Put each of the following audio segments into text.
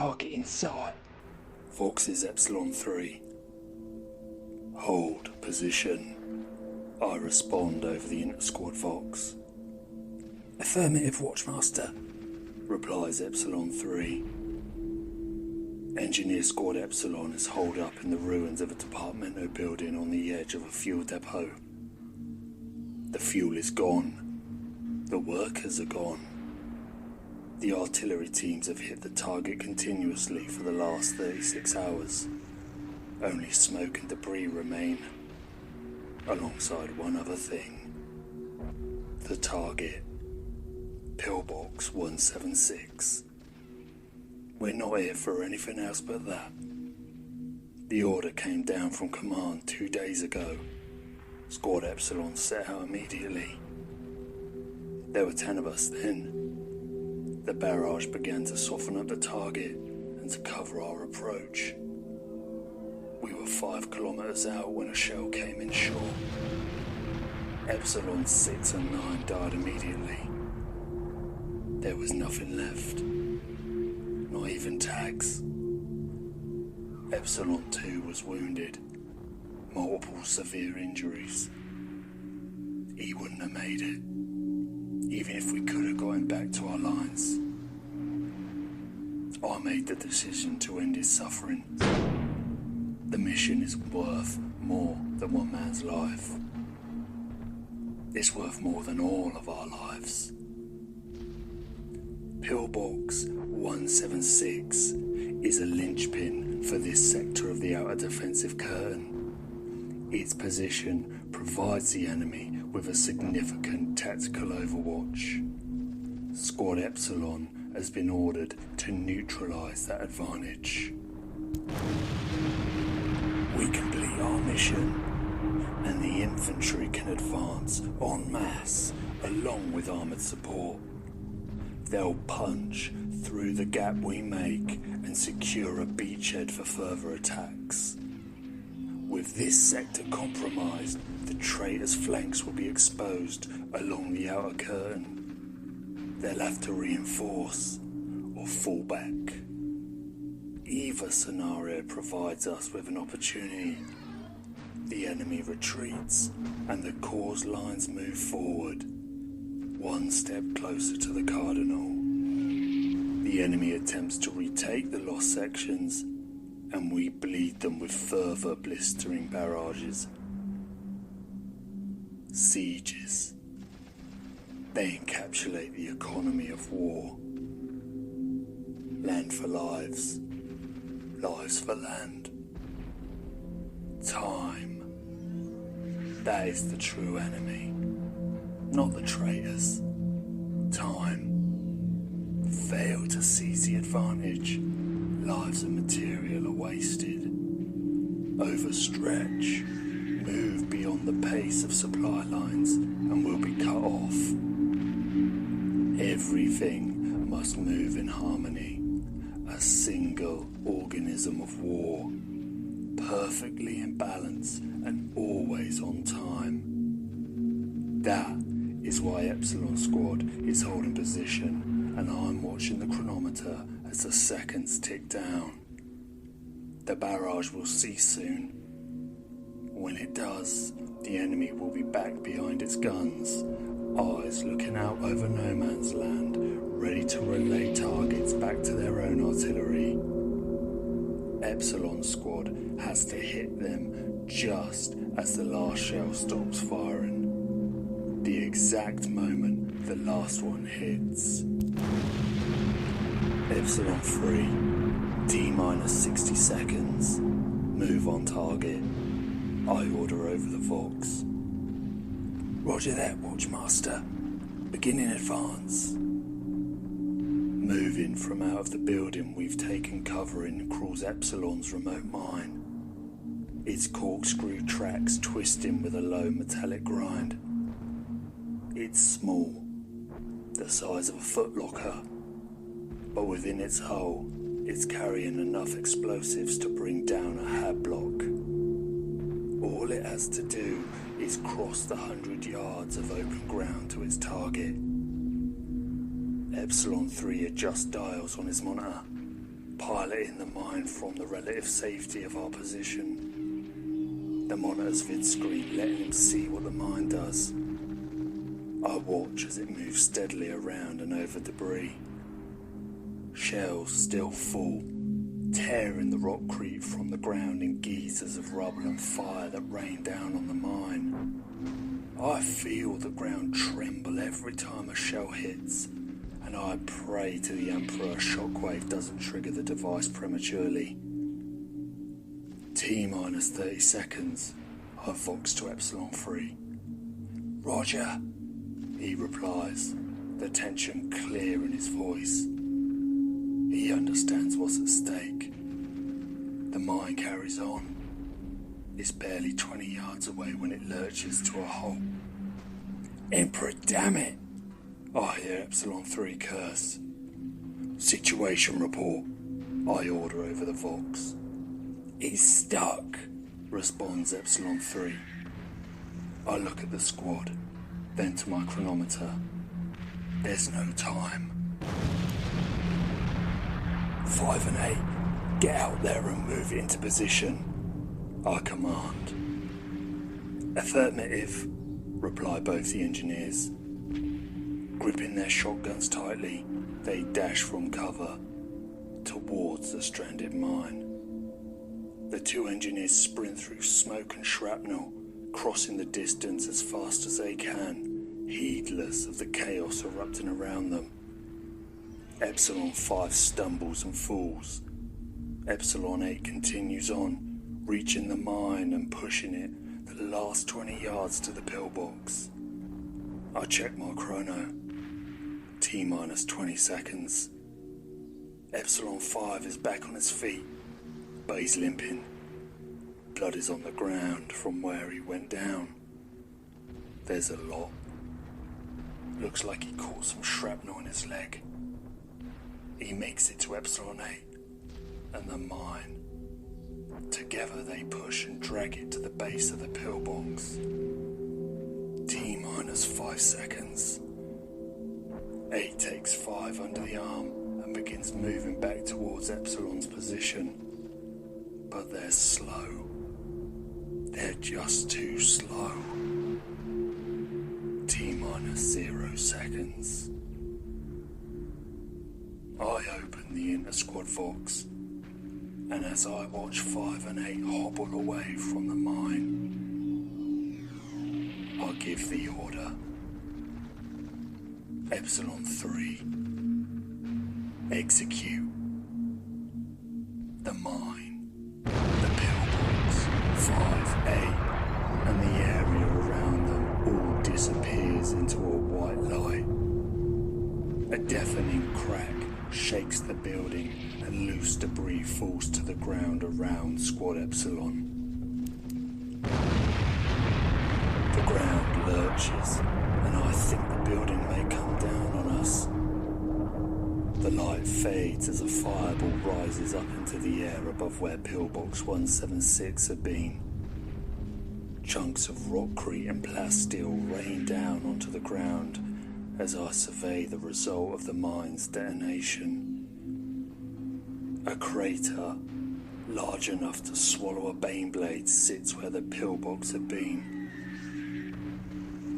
target in sight. Vox is Epsilon 3. Hold position. I respond over the inter-squad Vox. Affirmative, Watchmaster, replies Epsilon 3. Engineer Squad Epsilon is holed up in the ruins of a departmental building on the edge of a fuel depot. The fuel is gone. The workers are gone. The artillery teams have hit the target continuously for the last 36 hours. Only smoke and debris remain, alongside one other thing. The target. Pillbox 176. We're not here for anything else but that. The order came down from command 2 days ago. Squad Epsilon set out immediately. There were 10 of us then. The barrage began to soften up the target and to cover our approach. We were 5 kilometers out when a shell came in short. Epsilon 6 and 9 died immediately. There was nothing left. Not even tags. Epsilon 2 was wounded. Multiple severe injuries. He wouldn't have made it, even if we could have got him back to our lines. I made the decision to end his suffering. The mission is worth more than one man's life. It's worth more than all of our lives. Pillbox 176 is a linchpin for this sector of the outer defensive curtain. Its position provides the enemy with a significant tactical overwatch. Squad Epsilon has been ordered to neutralize that advantage. We complete our mission, and the infantry can advance en masse along with armoured support. They'll punch through the gap we make and secure a beachhead for further attacks. With this sector compromised, the traitors' flanks will be exposed along the outer curtain. They'll have to reinforce or fall back. Either scenario provides us with an opportunity. The enemy retreats and the cause lines move forward, one step closer to the Cardinal. The enemy attempts to retake the lost sections, and we bleed them with further blistering barrages. Sieges. They encapsulate the economy of war. Land for lives. Lives for land. Time. That is the true enemy. Not the traitors. Time. Fail to seize the advantage. Lives and material are wasted. Overstretch. Move beyond the pace of supply lines and will be cut off. Everything must move in harmony. A single organism of war. Perfectly in balance and always on time. That is why Epsilon Squad is holding position, and I'm watching the chronometer as the seconds tick down. The barrage will cease soon. When it does, the enemy will be back behind its guns, eyes looking out over no man's land, ready to relay targets back to their own artillery. Epsilon Squad has to hit them just as the last shell stops firing. The exact moment the last one hits. Epsilon 3, T-minus 60 seconds. Move on target. I order over the Vox. Roger that, Watchmaster. Beginning advance. Moving from out of the building we've taken cover in crawls Epsilon's remote mine. Its corkscrew tracks twisting with a low metallic grind. It's small, the size of a footlocker, but within its hull, it's carrying enough explosives to bring down a hab block. All it has to do is cross the 100 yards of open ground to its target. Epsilon 3 adjusts dials on his monitor. piloting the mine from the relative safety of our position. The monitor's vid screen letting him see what the mine does. I watch as it moves steadily around and over debris. Shells still full, tearing the rockcrete from the ground in geysers of rubble and fire that rain down on the mine. I feel the ground tremble every time a shell hits, and I pray to the Emperor a shockwave doesn't trigger the device prematurely. T-minus 30 seconds, I vox to Epsilon 3. Roger, he replies, the tension clear in his voice. He understands what's at stake. The mine carries on. It's barely 20 yards away when it lurches to a halt. Emperor, damn it! I hear Epsilon 3 curse. Situation report, I order over the vox. He's stuck, responds Epsilon 3. I look at the squad, then to my chronometer. There's no time. 5 and 8, get out there and move it into position, I command. Affirmative, reply both the engineers. Gripping their shotguns tightly, they dash from cover towards the stranded mine. The two engineers sprint through smoke and shrapnel, crossing the distance as fast as they can, heedless of the chaos erupting around them. Epsilon 5 stumbles and falls. Epsilon 8 continues on, reaching the mine and pushing it the last 20 yards to the pillbox. I check my chrono. T-minus 20 seconds. Epsilon 5 is back on his feet, but he's limping. Blood is on the ground from where he went down. There's a lot. Looks like he caught some shrapnel in his leg. He makes it to Epsilon 8 and the mine. Together they push and drag it to the base of the pillbox. T-minus 5 seconds. 8 takes 5 under the arm and begins moving back towards Epsilon's position. But they're slow. They're just too slow. T-minus 0 seconds. I open the inter-squad vox, and as I watch 5 and 8 hobble away from the mine, I give the order. Epsilon 3. Execute. The mine, the pillbox, 5A, and the area around them all disappears into a white light. A deafening crack shakes the building and loose debris falls to the ground around Squad Epsilon. The ground lurches, and I think the building may come down on us. The light fades as a fireball rises up into the air above where pillbox 176 had been. Chunks of rockcrete and plasteel rain down onto the ground as I survey the result of the mine's detonation. A crater large enough to swallow a baneblade sits where the pillbox had been.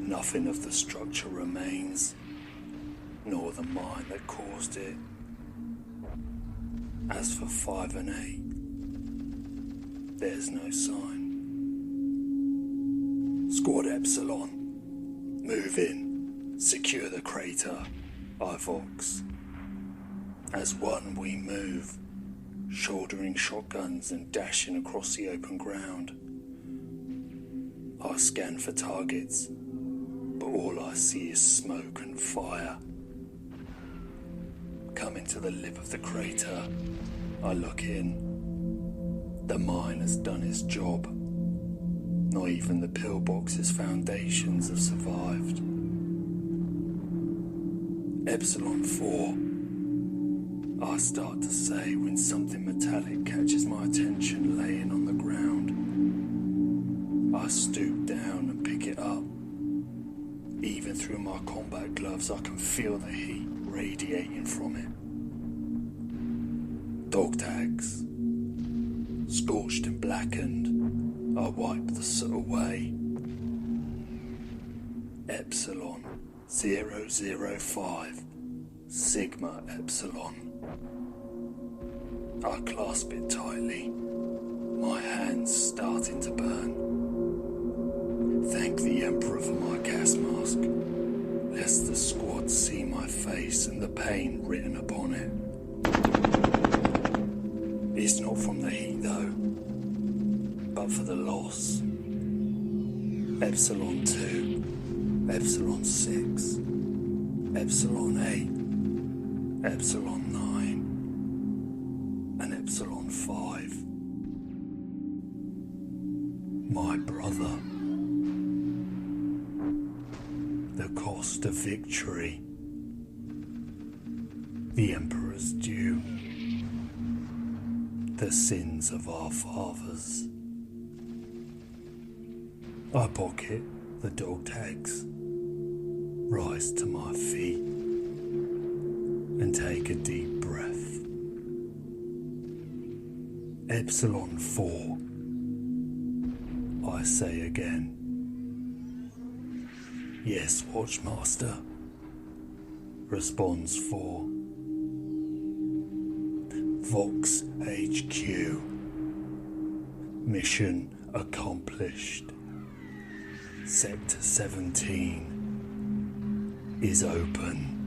Nothing of the structure remains, nor the mine that caused it. As for 5 and 8, there's no sign. Squad Epsilon, move in. Secure the crater, I vox. As one we move, shouldering shotguns and dashing across the open ground. I scan for targets, but all I see is smoke and fire. Coming to the lip of the crater, I look in. The mine has done its job. Not even the pillbox's foundations have survived. Epsilon 4, I start to say when something metallic catches my attention laying on the ground. I stoop down and pick it up. Even through my combat gloves, I can feel the heat radiating from it. Dog tags. Scorched and blackened, I wipe the soot away. Epsilon 005 Sigma Epsilon. I clasp it tightly, my hands starting to burn. Thank the Emperor for my gas mask, lest the squad see my face and the pain written upon it. It's not from the heat though, but for the loss. Epsilon 2, Epsilon 6, Epsilon 8, Epsilon 9, and Epsilon 5. My brother. The cost of victory. The Emperor's due. The sins of our fathers. I pocket the dog tags, rise to my feet, and take a deep breath. Epsilon 4, I say again. Yes, Watchmaster, responds 4. Vox HQ. Mission accomplished. Sector 17 is open.